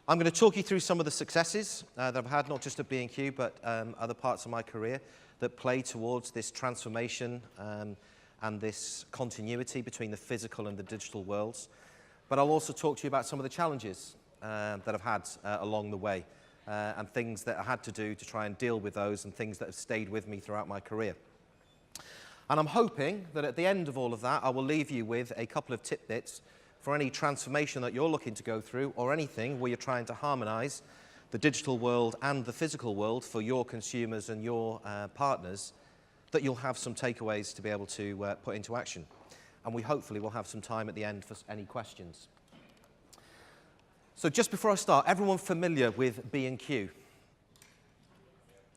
I'm going to talk you through some of the successes that I've had, not just at B&Q, but other parts of my career that play towards this transformation and this continuity between the physical and the digital worlds. But I'll also talk to you about some of the challenges that I've had along the way and things that I had to do to try and deal with those and things that have stayed with me throughout my career. And I'm hoping that at the end of all of that, I will leave you with a couple of tidbits for any transformation that you're looking to go through or anything where you're trying to harmonize the digital world and the physical world for your consumers and your partners, that you'll have some takeaways to be able to put into action. And we hopefully will have some time at the end for any questions. So just before I start, everyone familiar with B&Q?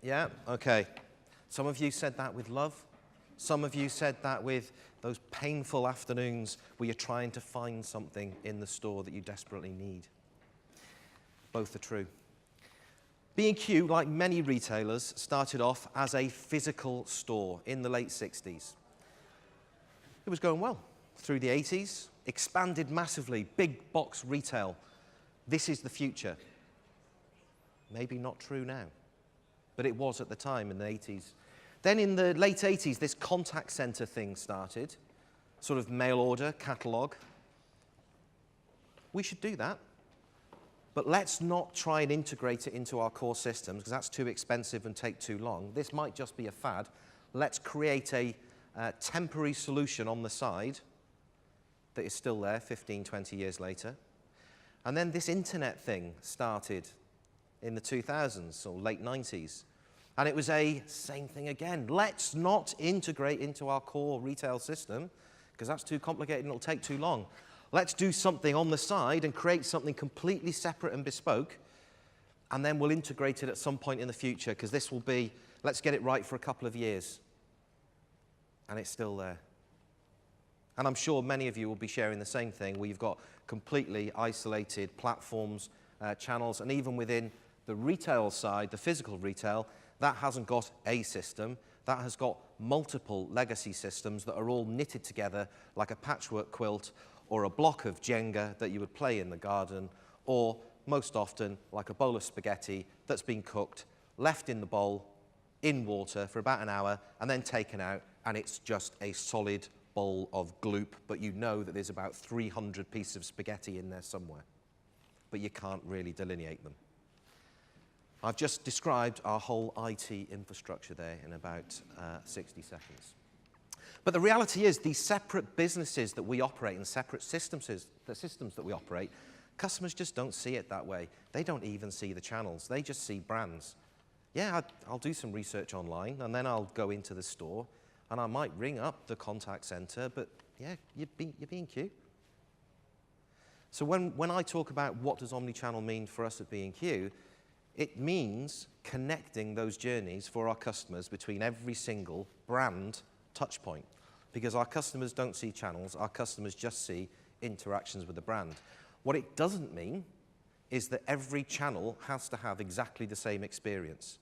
Yeah? Okay. Some of you said that with love. Some of you said that with those painful afternoons where you're trying to find something in the store that you desperately need. Both are true. B&Q, like many retailers, started off as a physical store in the late 60s. It was going well through the 80s, expanded massively, big box retail. This is the future. Maybe not true now, but it was at the time in the 80s. Then in the late 80s, this contact center thing started, sort of mail order, catalog. We should do that, but let's not try and integrate it into our core systems because that's too expensive and take too long. This might just be a fad. Let's create a temporary solution on the side that is still there 15, 20 years later. And then this internet thing started in the 2000s or late 90s. And it was a same thing again. Let's not integrate into our core retail system because that's too complicated and it'll take too long. Let's do something on the side and create something completely separate and bespoke, and then we'll integrate it at some point in the future because this will be, let's get it right for a couple of years. And it's still there. And I'm sure many of you will be sharing the same thing where you've got completely isolated platforms, channels, and even within the retail side, the physical retail, that hasn't got a system. That has got multiple legacy systems that are all knitted together like a patchwork quilt or a block of Jenga that you would play in the garden, or most often like a bowl of spaghetti that's been cooked, left in the bowl, in water for about an hour, and then taken out, and it's just a solid bowl of gloop, but you know that there's about 300 pieces of spaghetti in there somewhere, but you can't really delineate them. I've just described our whole IT infrastructure there in about 60 seconds. But the reality is these separate businesses that we operate and separate systems that we operate, customers just don't see it that way. They don't even see the channels. They just see brands. Yeah, I'll do some research online, and then I'll go into the store, and I might ring up the contact center, but yeah, you're B&Q. So when I talk about what does Omni-Channel mean for us at B&Q, it means connecting those journeys for our customers between every single brand touch point. Because our customers don't see channels, our customers just see interactions with the brand. What it doesn't mean is that every channel has to have exactly the same experience.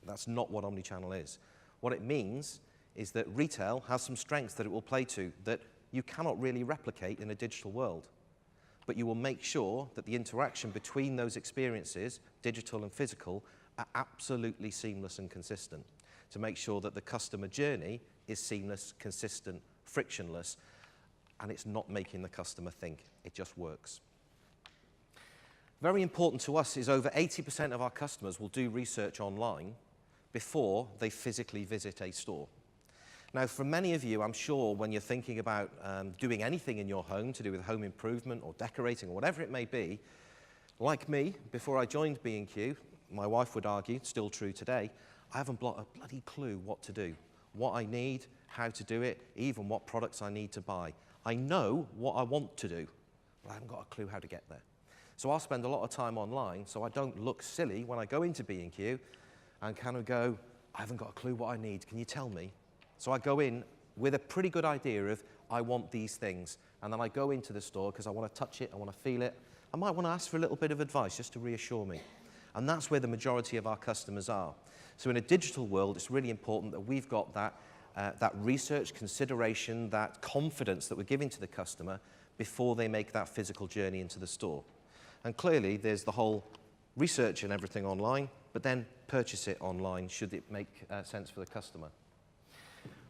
That's not what Omni-Channel is. What it means is that retail has some strengths that it will play to that you cannot really replicate in a digital world. But you will make sure that the interaction between those experiences, digital and physical, are absolutely seamless and consistent to make sure that the customer journey is seamless, consistent, frictionless, and it's not making the customer think. It just works. Very important to us is over 80% of our customers will do research online before they physically visit a store. Now, for many of you, I'm sure when you're thinking about doing anything in your home to do with home improvement or decorating or whatever it may be, like me, before I joined B&Q, my wife would argue, still true today, I haven't got a bloody clue what to do, what I need, how to do it, even what products I need to buy. I know what I want to do, but I haven't got a clue how to get there. So I'll spend a lot of time online so I don't look silly when I go into B&Q and kind of go, I haven't got a clue what I need, can you tell me? So I go in with a pretty good idea of, I want these things. And then I go into the store because I want to touch it, I want to feel it. I might want to ask for a little bit of advice just to reassure me. And that's where the majority of our customers are. So in a digital world, it's really important that we've got that research, consideration, that confidence that we're giving to the customer before they make that physical journey into the store. And clearly, there's the whole research and everything online, but then purchase it online should it make sense for the customer.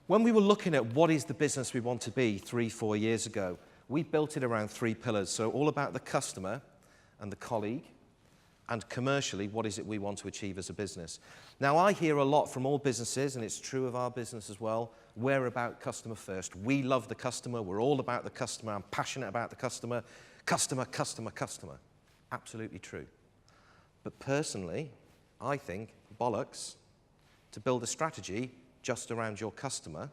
When we were looking at what is the business we want to be 3-4 years ago, we built it around 3 pillars. So all about the customer and the colleague, and commercially, what is it we want to achieve as a business. Now, I hear a lot from all businesses, and it's true of our business as well, we're about customer first. We love the customer. We're all about the customer. I'm passionate about the customer. Customer, customer, customer. Absolutely true. But personally, I think bollocks to build a strategy just around your customer,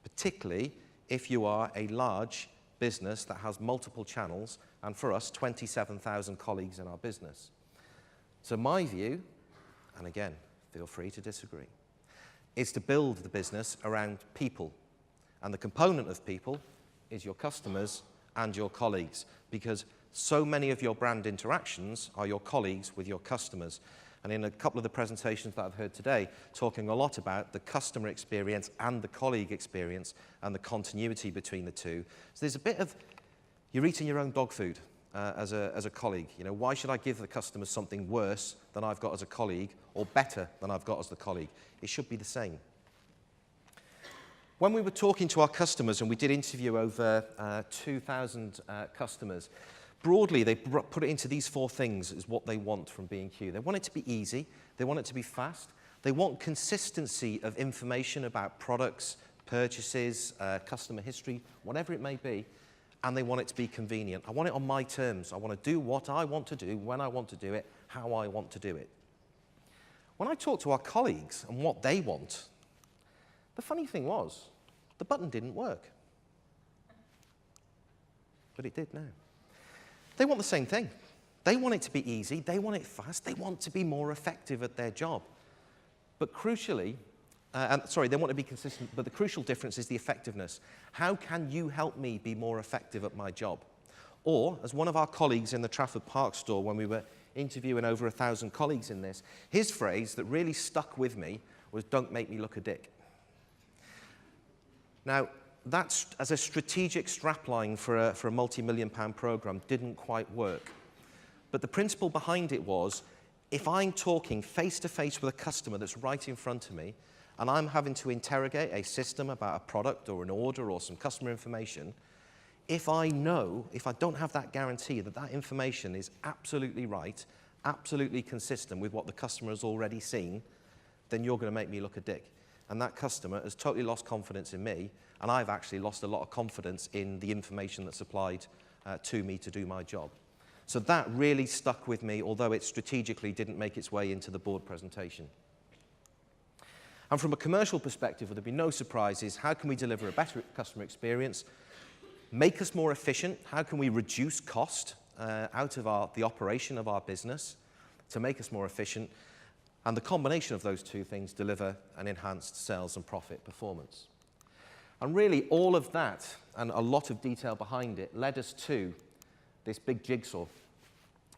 particularly if you are a large business that has multiple channels, and for us, 27,000 colleagues in our business. So my view, and again, feel free to disagree, is to build the business around people. And the component of people is your customers and your colleagues, because so many of your brand interactions are your colleagues with your customers. And in a couple of the presentations that I've heard today, talking a lot about the customer experience and the colleague experience and the continuity between the two. So there's a bit of, you're eating your own dog food as a colleague. You know, why should I give the customer something worse than I've got as a colleague or better than I've got as the colleague? It should be the same. When we were talking to our customers, and we did interview over 2,000 customers, broadly, they put it into these 4 things as what they want from B&Q. They want it to be easy. They want it to be fast. They want consistency of information about products, purchases, customer history, whatever it may be. And they want it to be convenient. I want it on my terms. I want to do what I want to do, when I want to do it, how I want to do it. When I talk to our colleagues and what they want, the funny thing was, the button didn't work. But it did now. They want the same thing. They want it to be easy. They want it fast. They want to be more effective at their job. But crucially, they want to be consistent, but the crucial difference is the effectiveness. How can you help me be more effective at my job? Or, as one of our colleagues in the Trafford Park store, when we were interviewing over 1,000 colleagues in this, his phrase that really stuck with me was, "Don't make me look a dick." Now, that as a strategic strapline for a multi-million-pound program didn't quite work. But the principle behind it was, if I'm talking face-to-face with a customer that's right in front of me, and I'm having to interrogate a system about a product or an order or some customer information, if I don't have that guarantee that that information is absolutely right, absolutely consistent with what the customer has already seen, then you're going to make me look a dick. And that customer has totally lost confidence in me, and I've actually lost a lot of confidence in the information that's supplied to me to do my job. So that really stuck with me, although it strategically didn't make its way into the board presentation. And from a commercial perspective, there'll be no surprises. How can we deliver a better customer experience? Make us more efficient? How can we reduce cost out of the operation of our business to make us more efficient? And the combination of those two things deliver an enhanced sales and profit performance. And really, all of that, and a lot of detail behind it, led us to this big jigsaw,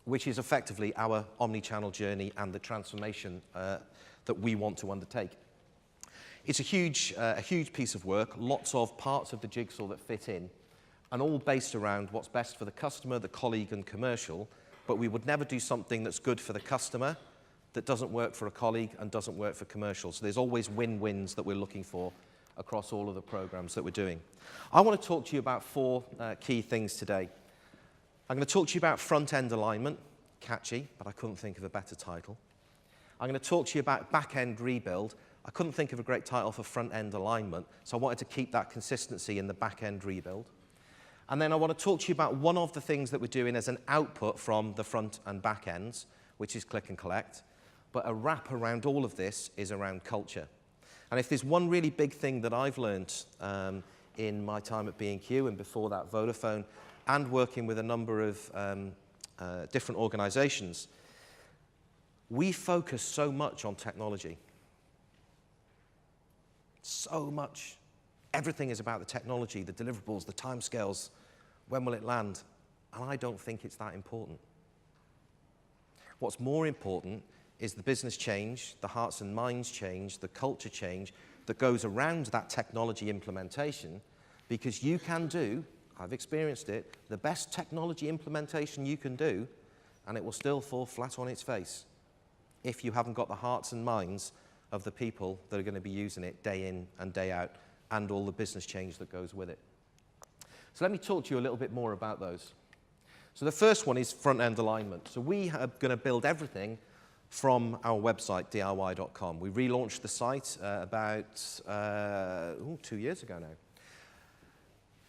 which is effectively our omni-channel journey and the transformation that we want to undertake. It's a huge piece of work, lots of parts of the jigsaw that fit in, and all based around what's best for the customer, the colleague, and commercial, but we would never do something that's good for the customer that doesn't work for a colleague and doesn't work for commercial. So there's always win-wins that we're looking for across all of the programs that we're doing. I want to talk to you about 4 key things today. I'm going to talk to you about front-end alignment, catchy, but I couldn't think of a better title. I'm going to talk to you about back-end rebuild. I couldn't think of a great title for front-end alignment, so I wanted to keep that consistency in the back-end rebuild. And then I want to talk to you about one of the things that we're doing as an output from the front and back ends, which is click and collect. But a wrap around all of this is around culture. And if there's one really big thing that I've learned in my time at B&Q and before that Vodafone, and working with a number of different organizations, we focus so much on technology. So much. Everything is about the technology, the deliverables, the timescales, when will it land? And I don't think it's that important. What's more important is the business change, the hearts and minds change, the culture change that goes around that technology implementation, because you can do, I've experienced it, the best technology implementation you can do and it will still fall flat on its face if you haven't got the hearts and minds of the people that are going to be using it day in and day out, and all the business change that goes with it. So let me talk to you a little bit more about those. So the first one is front-end alignment. So we are going to build everything from our website, DIY.com. We relaunched the site about 2 years ago now.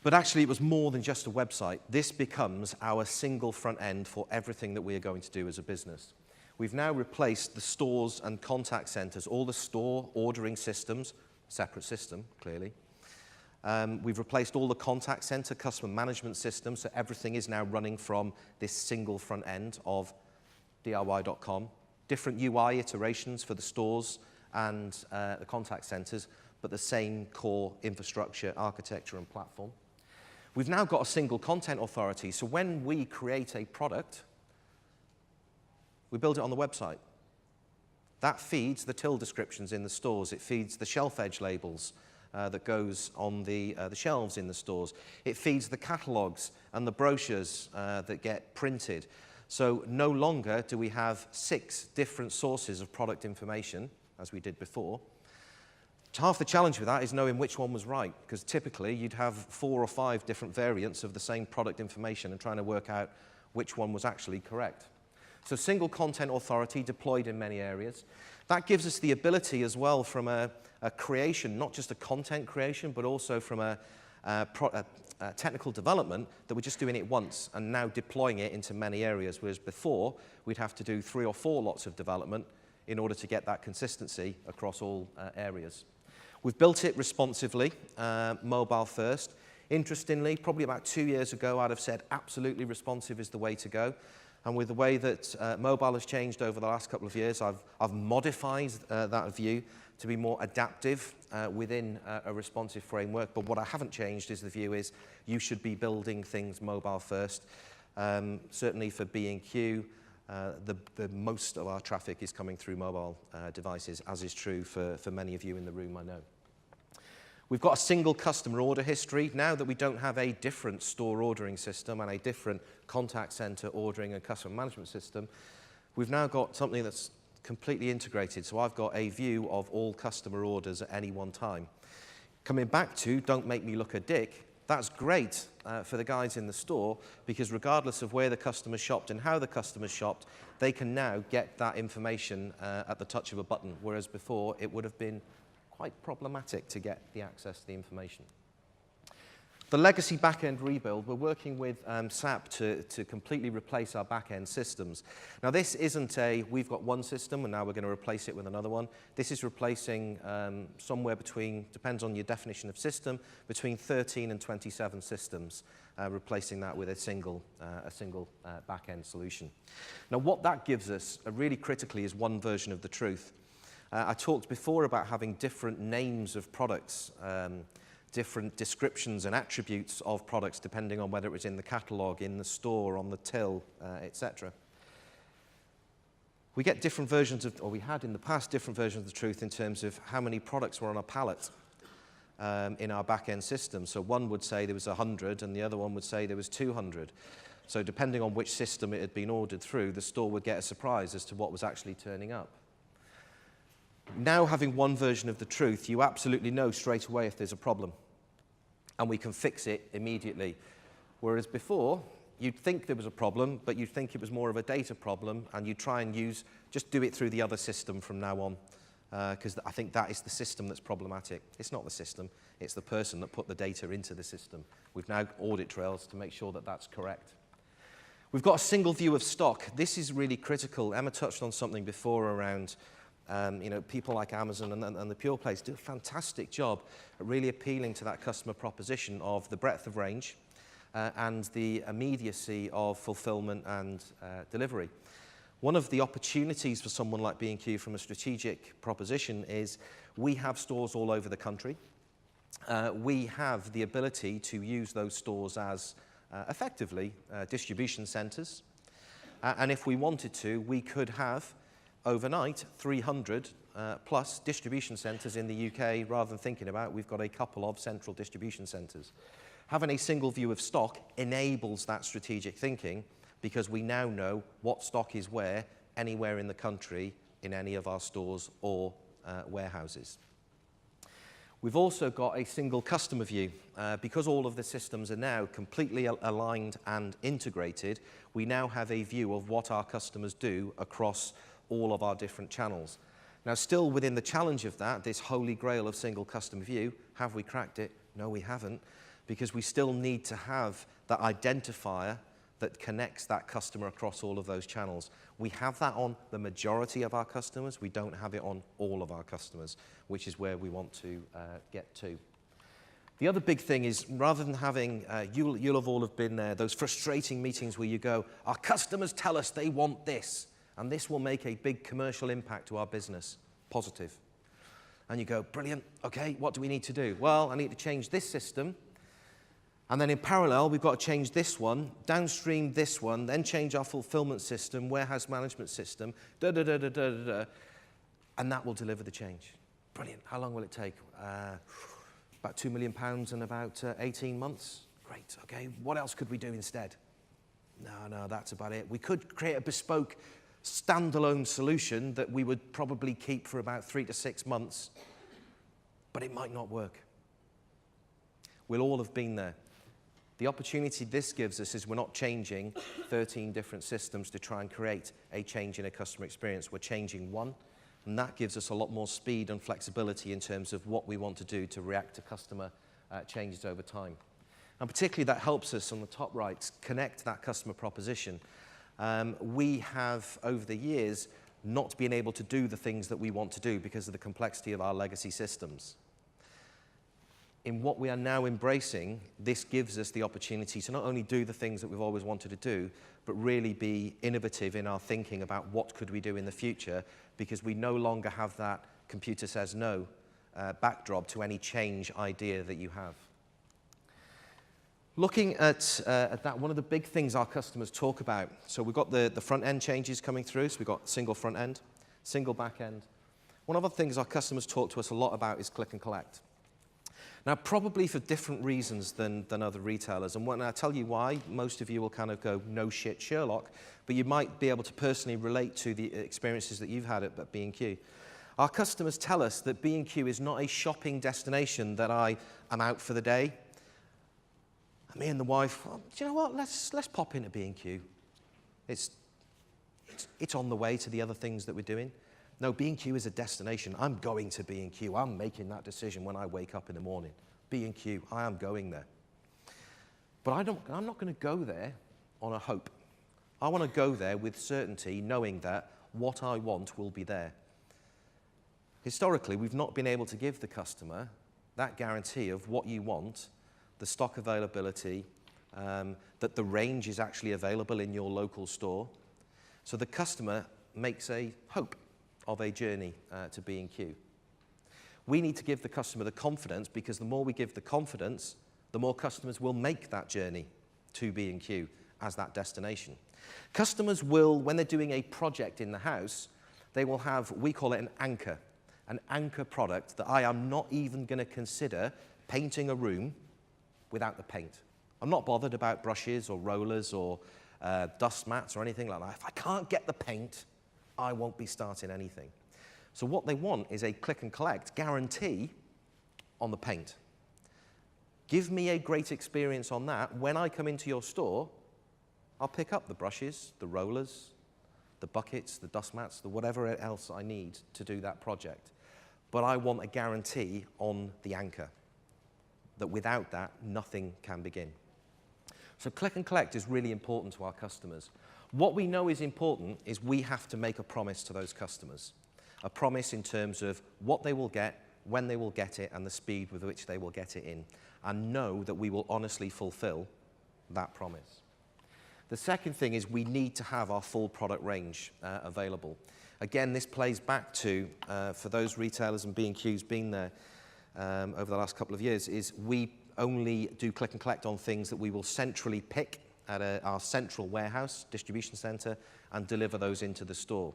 But actually, it was more than just a website. This becomes our single front end for everything that we are going to do as a business. We've now replaced the stores and contact centers, all the store ordering systems, separate system, clearly. We've replaced all the contact center, customer management systems, so everything is now running from this single front end of DIY.com. Different UI iterations for the stores and the contact centers, but the same core infrastructure, architecture, and platform. We've now got a single content authority, so when we create a product, we build it on the website. That feeds the till descriptions in the stores. It feeds the shelf edge labels that goes on the shelves in the stores. It feeds the catalogs and the brochures that get printed. So no longer do we have 6 different sources of product information, as we did before. Half the challenge with that is knowing which one was right, because typically you'd have 4 or 5 different variants of the same product information and trying to work out which one was actually correct. So single content authority deployed in many areas. That gives us the ability as well from a creation, not just a content creation, but also from a technical development, that we're just doing it once and now deploying it into many areas, whereas before we'd have to do 3 or 4 lots of development in order to get that consistency across all areas. We've built it responsively, mobile first. Interestingly, probably about 2 years ago, I'd have said absolutely responsive is the way to go. And with the way that mobile has changed over the last couple of years, I've modified that view to be more adaptive within a responsive framework. But what I haven't changed is the view is you should be building things mobile first. Certainly for B&Q, the most of our traffic is coming through mobile devices, as is true for many of you in the room, I know. We've got a single customer order history. Now that we don't have a different store ordering system and a different contact center ordering and customer management system, we've now got something that's completely integrated. So I've got a view of all customer orders at any one time. Coming back to don't make me look a dick, that's great for the guys in the store, because regardless of where the customer shopped and how the customer shopped, they can now get that information at the touch of a button, whereas before it would have been quite problematic to get the access to the information. The legacy back-end rebuild, we're working with SAP to completely replace our back-end systems. Now this isn't we've got one system and now we're going to replace it with another one. This is replacing somewhere between, depends on your definition of system, between 13 and 27 systems, replacing that with a single back-end solution. Now what that gives us, really critically, is one version of the truth. I talked before about having different names of products, different descriptions and attributes of products depending on whether it was in the catalogue, in the store, on the till, etc. We get different versions of, or we had in the past different versions of the truth in terms of how many products were on a pallet in our back-end system. So one would say there was 100 and the other one would say there was 200. So depending on which system it had been ordered through, the store would get a surprise as to what was actually turning up. Now having one version of the truth, you absolutely know straight away if there's a problem, and we can fix it immediately. Whereas before, you'd think there was a problem, but you'd think it was more of a data problem, and you'd try and just do it through the other system from now on, because I think that is the system that's problematic. It's not the system, it's the person that put the data into the system. We've now audit trails to make sure that that's correct. We've got a single view of stock. This is really critical. Emma touched on something before around people like Amazon and the pure plays do a fantastic job at really appealing to that customer proposition of the breadth of range and the immediacy of fulfillment and delivery. One of the opportunities for someone like B&Q from a strategic proposition is we have stores all over the country. We have the ability to use those stores as effectively distribution centers. And if we wanted to, we could have overnight 300 plus distribution centres in the UK, rather than thinking about we've got a couple of central distribution centres. Having a single view of stock enables that strategic thinking, because we now know what stock is where, anywhere in the country, in any of our stores or warehouses. We've also got a single customer view. Because all of the systems are now completely aligned and integrated, we now have a view of what our customers do across all of our different channels. Now, still within the challenge of that, this holy grail of single customer view, have we cracked it? No, we haven't, because we still need to have that identifier that connects that customer across all of those channels. We have that on the majority of our customers. We don't have it on all of our customers, which is where we want to get to. The other big thing is, rather than having, you'll have all have been there, those frustrating meetings where you go, our customers tell us they want this, and this will make a big commercial impact to our business, positive. And you go, brilliant, okay, what do we need to do? Well, I need to change this system, and then in parallel, we've got to change this one, downstream this one, then change our fulfillment system, warehouse management system, and that will deliver the change. Brilliant. How long will it take? About £2 million and about 18 months. Great. Okay. What else could we do instead? No, that's about it. We could create a bespoke, standalone solution that we would probably keep for about 3 to 6 months, but it might not work. We'll all have been there. The opportunity this gives us is we're not changing 13 different systems to try and create a change in a customer experience. We're changing one, and that gives us a lot more speed and flexibility in terms of what we want to do to react to customer changes over time. And particularly that helps us on the top right connect that customer proposition. We have, over the years, not been able to do the things that we want to do because of the complexity of our legacy systems. In what we are now embracing, this gives us the opportunity to not only do the things that we've always wanted to do, but really be innovative in our thinking about what could we do in the future, because we no longer have that computer says no backdrop to any change idea that you have. Looking at that, one of the big things our customers talk about, so we've got the front end changes coming through, so we've got single front end, single back end. One of the things our customers talk to us a lot about is click and collect. Now, probably for different reasons than other retailers, and when I tell you why, most of you will kind of go, no shit, Sherlock, but you might be able to personally relate to the experiences that you've had at B&Q. Our customers tell us that B&Q is not a shopping destination that I'm out for the day. And me and the wife, well, do you know what, let's pop into B&Q. It's on the way to the other things that we're doing. No, B&Q is a destination. I'm going to B&Q. I'm making that decision when I wake up in the morning. B&Q, I am going there. But I'm not going to go there on a hope. I want to go there with certainty, knowing that what I want will be there. Historically, we've not been able to give the customer that guarantee of what you want, the stock availability, that the range is actually available in your local store. So the customer makes a hope of a journey to B&Q. We need to give the customer the confidence, because the more we give the confidence, the more customers will make that journey to B&Q as that destination. Customers will, when they're doing a project in the house, they will have, we call it an anchor product that I am not even going to consider painting a room without the paint. I'm not bothered about brushes or rollers or dust mats or anything like that. If I can't get the paint, I won't be starting anything. So what they want is a click and collect guarantee on the paint. Give me a great experience on that. When I come into your store, I'll pick up the brushes, the rollers, the buckets, the dust mats, the whatever else I need to do that project. But I want a guarantee on the anchor, that without that, nothing can begin. So click and collect is really important to our customers. What we know is important is we have to make a promise to those customers. A promise in terms of what they will get, when they will get it, and the speed with which they will get it in. And know that we will honestly fulfill that promise. The second thing is we need to have our full product range available. Again, this plays back to, for those retailers, and B&Q's been there over the last couple of years, is we only do click and collect on things that we will centrally pick at our central warehouse, distribution center, and deliver those into the store.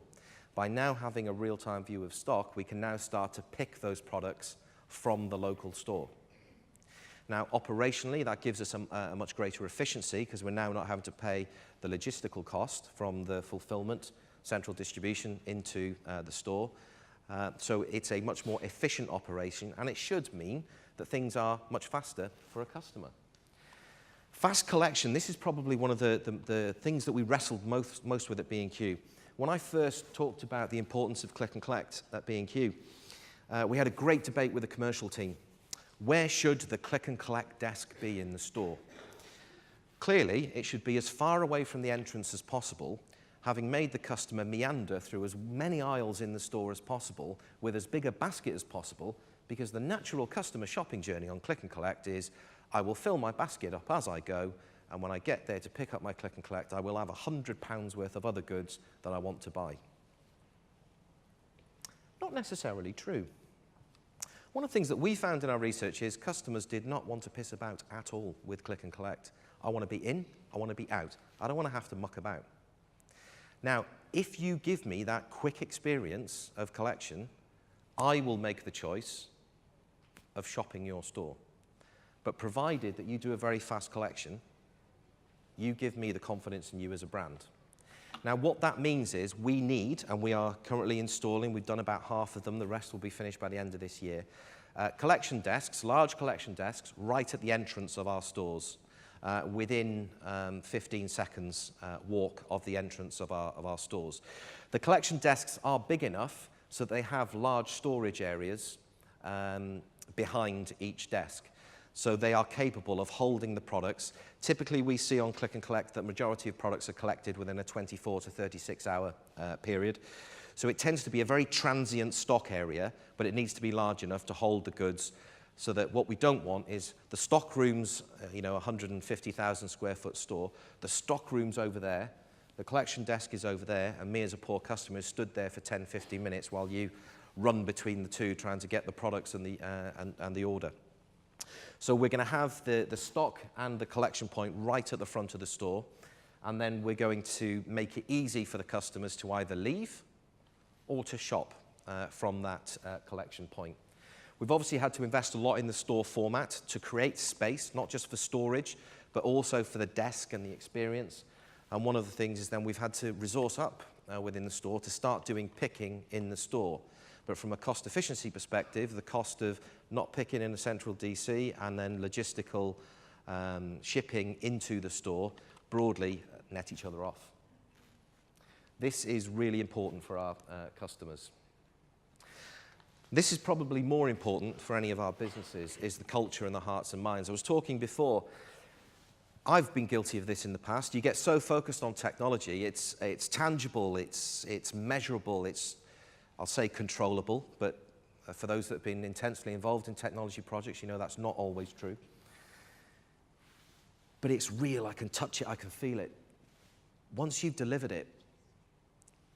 By now having a real-time view of stock, we can now start to pick those products from the local store. Now, operationally, that gives us a much greater efficiency because we're now not having to pay the logistical cost from the fulfillment, central distribution into the store. So it's a much more efficient operation, and it should mean that things are much faster for a customer. Fast collection, this is probably one of the things that we wrestled most with at B&Q. When I first talked about the importance of click and collect at B&Q, we had a great debate with the commercial team. Where should the click and collect desk be in the store? Clearly, it should be as far away from the entrance as possible, having made the customer meander through as many aisles in the store as possible with as big a basket as possible, because the natural customer shopping journey on click and collect is, I will fill my basket up as I go, and when I get there to pick up my click and collect, I will have £100 worth of other goods that I want to buy. Not necessarily true. One of the things that we found in our research is customers did not want to piss about at all with click and collect. I want to be in, I want to be out. I don't want to have to muck about. Now, if you give me that quick experience of collection, I will make the choice of shopping your store. But provided that you do a very fast collection, you give me the confidence in you as a brand. Now, what that means is we need, and we are currently installing, we've done about half of them, the rest will be finished by the end of this year, collection desks, large collection desks, right at the entrance of our stores, within 15 seconds walk of the entrance of our stores. The collection desks are big enough so they have large storage areas behind each desk. So they are capable of holding the products. Typically, we see on click and collect that majority of products are collected within a 24 to 36 hour period. So it tends to be a very transient stock area, but it needs to be large enough to hold the goods, so that what we don't want is the stock rooms, 150,000 square foot store, the stock room's over there, the collection desk is over there, and me as a poor customer stood there for 10, 15 minutes while you run between the two trying to get the products and the order. So we're going to have the stock and the collection point right at the front of the store, and then we're going to make it easy for the customers to either leave or to shop from that collection point. We've obviously had to invest a lot in the store format to create space, not just for storage, but also for the desk and the experience. And one of the things is then we've had to resource up within the store to start doing picking in the store. But from a cost efficiency perspective, the cost of not picking in a central DC and then logistical shipping into the store broadly net each other off. This is really important for our customers. This is probably more important for any of our businesses, is the culture and the hearts and minds. I was talking before, I've been guilty of this in the past. You get so focused on technology, it's tangible, it's measurable, it's, I'll say, controllable, but for those that have been intensely involved in technology projects, you know that's not always true. But it's real, I can touch it, I can feel it. Once you've delivered it,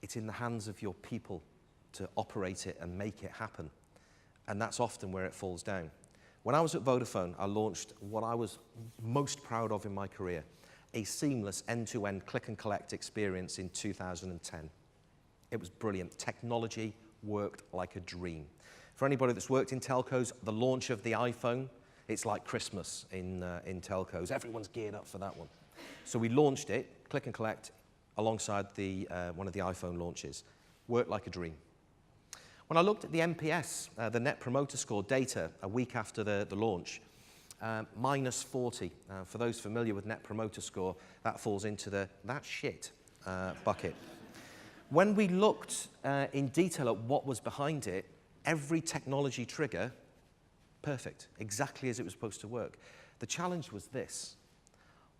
it's in the hands of your people to operate it and make it happen. And that's often where it falls down. When I was at Vodafone, I launched what I was most proud of in my career, a seamless end-to-end click and collect experience in 2010. It was brilliant. Technology worked like a dream. For anybody that's worked in telcos, the launch of the iPhone, it's like Christmas in telcos. Everyone's geared up for that one. So we launched it, click and collect, alongside one of the iPhone launches. Worked like a dream. When I looked at the NPS, the Net Promoter Score data a week after the launch, minus 40. For those familiar with Net Promoter Score, that falls into the that shit bucket. When we looked in detail at what was behind it, every technology trigger, perfect, exactly as it was supposed to work. The challenge was this.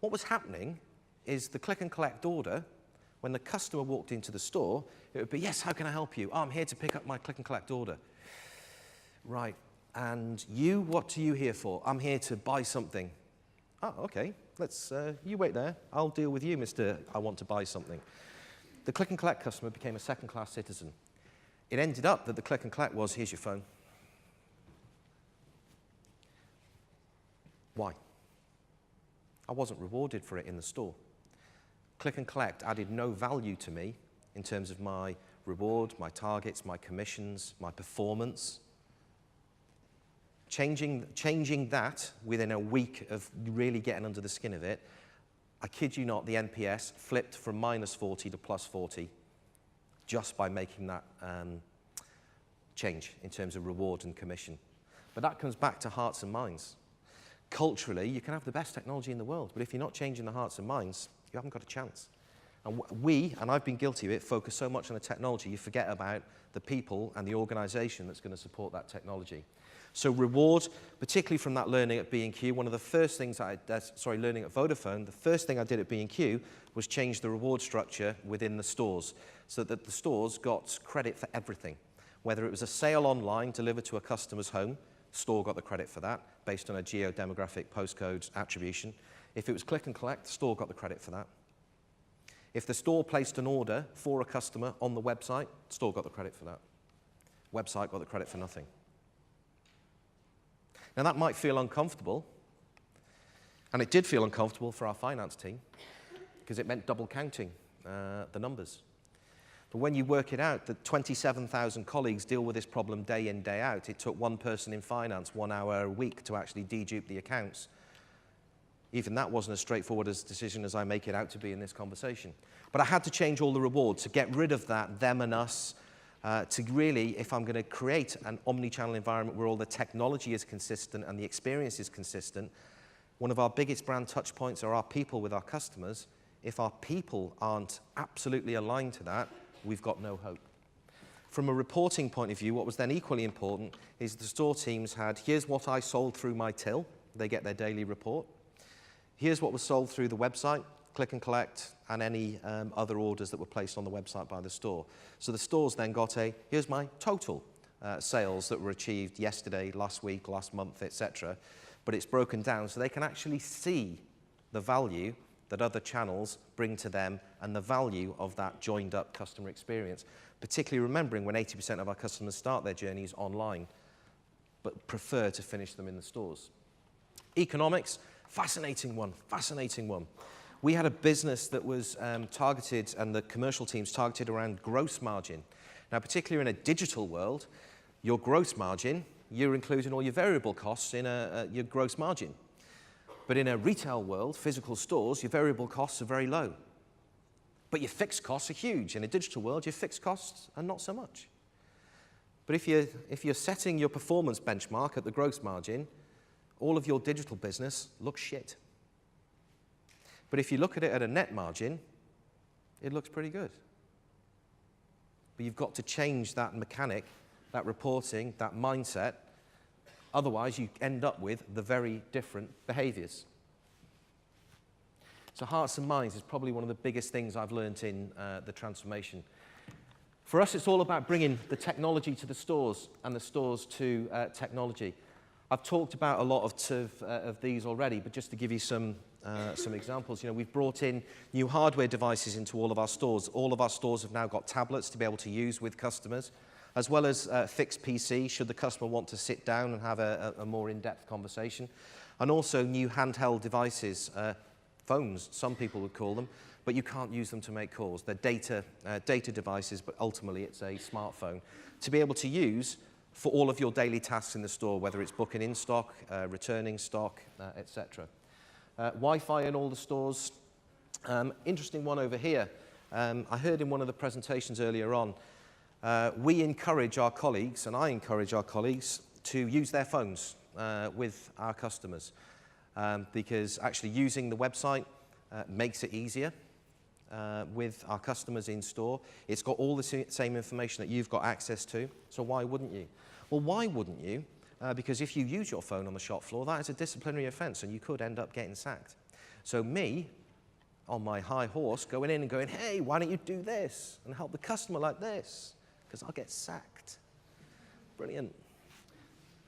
What was happening is the click and collect order, when the customer walked into the store, it would be, yes, how can I help you? Oh, I'm here to pick up my click and collect order. Right, and you, what are you here for? I'm here to buy something. Oh, okay, you wait there. I'll deal with you, Mr. I want to buy something. The click and collect customer became a second-class citizen. It ended up that the click and collect was, here's your phone. Why? I wasn't rewarded for it in the store. Click and collect added no value to me in terms of my reward, my targets, my commissions, my performance. changing that within a week of really getting under the skin of it, I kid you not, the NPS flipped from -40 to +40 just by making that change in terms of reward and commission. But that comes back to hearts and minds. Culturally, you can have the best technology in the world, but if you're not changing the hearts and minds, you haven't got a chance. And we, and I've been guilty of it, focus so much on the technology, you forget about the people and the organization that's going to support that technology. So reward, particularly from that learning at B&Q, one of the first things learning at Vodafone, the first thing I did at B&Q was change the reward structure within the stores so that the stores got credit for everything. Whether it was a sale online delivered to a customer's home, store got the credit for that based on a geo-demographic postcode attribution. If it was click and collect, the store got the credit for that. If the store placed an order for a customer on the website, the store got the credit for that. Website got the credit for nothing. Now that might feel uncomfortable, and it did feel uncomfortable for our finance team because it meant double counting the numbers. But when you work it out, that 27,000 colleagues deal with this problem day in, day out. It took one person in finance 1 hour a week to actually dedupe the accounts. Even that wasn't as straightforward a decision as I make it out to be in this conversation. But I had to change all the rewards to get rid of that them and us, to really, if I'm going to create an omni-channel environment where all the technology is consistent and the experience is consistent, one of our biggest brand touch points are our people with our customers. If our people aren't absolutely aligned to that, we've got no hope. From a reporting point of view, what was then equally important is the store teams had, here's what I sold through my till. They get their daily report. Here's what was sold through the website, click and collect, and any other orders that were placed on the website by the store. So the stores then got here's my total sales that were achieved yesterday, last week, last month, etc. But it's broken down so they can actually see the value that other channels bring to them and the value of that joined up customer experience, particularly remembering when 80% of our customers start their journeys online, but prefer to finish them in the stores. Economics, fascinating one, fascinating one. We had a business that was targeted, and the commercial teams targeted around gross margin. Now, particularly in a digital world, your gross margin, you're including all your variable costs in your gross margin. But in a retail world, physical stores, your variable costs are very low. But your fixed costs are huge. In a digital world, your fixed costs are not so much. But if you're setting your performance benchmark at the gross margin, all of your digital business looks shit. But if you look at it at a net margin, it looks pretty good. But you've got to change that mechanic, that reporting, that mindset. Otherwise, you end up with the very different behaviors. So hearts and minds is probably one of the biggest things I've learned in the transformation. For us, it's all about bringing the technology to the stores and the stores to technology. I've talked about a lot of these already, but just to give you some examples, we've brought in new hardware devices into all of our stores. All of our stores have now got tablets to be able to use with customers, as well as fixed PC, should the customer want to sit down and have a more in-depth conversation. And also new handheld devices, phones, some people would call them, but you can't use them to make calls. They're data devices, but ultimately it's a smartphone to be able to use for all of your daily tasks in the store, whether it's booking in stock, returning stock, etc. Wi-Fi in all the stores. Interesting one over here. I heard in one of the presentations earlier on, we encourage our colleagues, and I encourage our colleagues, to use their phones with our customers because actually using the website makes it easier with our customers in store. It's got all the same information that you've got access to, so why wouldn't you? Well, why wouldn't you? Because if you use your phone on the shop floor, that is a disciplinary offence and you could end up getting sacked. So me, on my high horse, going in and going, hey, why don't you do this and help the customer like this? Because I'll get sacked. Brilliant.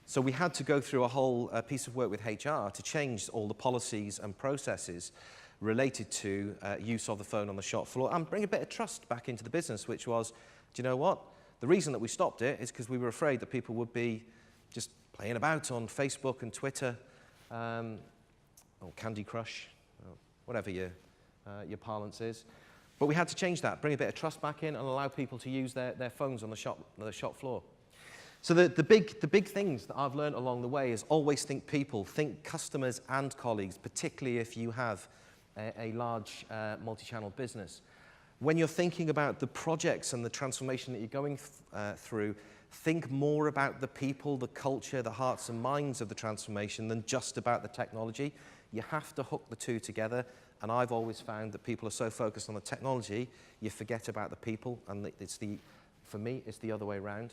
So we had to go through a whole piece of work with HR to change all the policies and processes related to use of the phone on the shop floor and bring a bit of trust back into the business, which was, do you know what? The reason that we stopped it is because we were afraid that people would be just playing about on Facebook and Twitter, or Candy Crush, or whatever your parlance is. But we had to change that, bring a bit of trust back in and allow people to use their phones on the shop floor. So the big things that I've learned along the way is always think people, think customers and colleagues, particularly if you have a large multi-channel business. When you're thinking about the projects and the transformation that you're going through, think more about the people, the culture, the hearts and minds of the transformation than just about the technology. You have to hook the two together, and I've always found that people are so focused on the technology, you forget about the people, and for me, it's the other way around.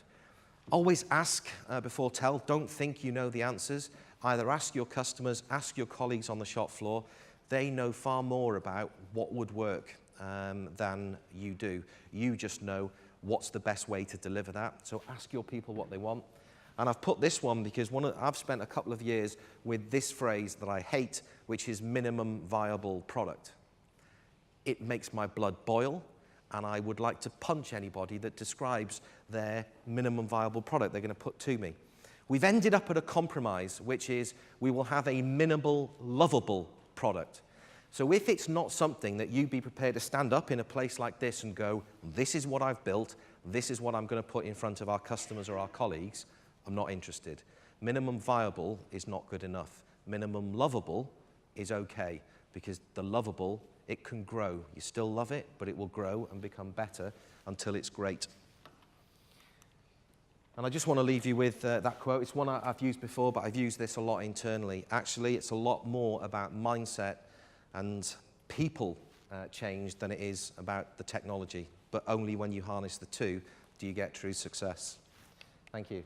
Always ask before tell. Don't think you know the answers. Either ask your customers, ask your colleagues on the shop floor. They know far more about what would work than you do. You just know what's the best way to deliver that. So ask your people what they want. And I've put this one because I've spent a couple of years with this phrase that I hate, which is minimum viable product. It makes my blood boil, and I would like to punch anybody that describes their minimum viable product they're going to put to me. We've ended up at a compromise, which is we will have a minimal lovable product. So if it's not something that you'd be prepared to stand up in a place like this and go, this is what I've built, this is what I'm going to put in front of our customers or our colleagues, I'm not interested. Minimum viable is not good enough. Minimum lovable is okay, because the lovable, it can grow. You still love it, but it will grow and become better until it's great. And I just want to leave you with that quote. It's one I've used before, but I've used this a lot internally. Actually, it's a lot more about mindset and people change than it is about the technology. But only when you harness the two do you get true success. Thank you.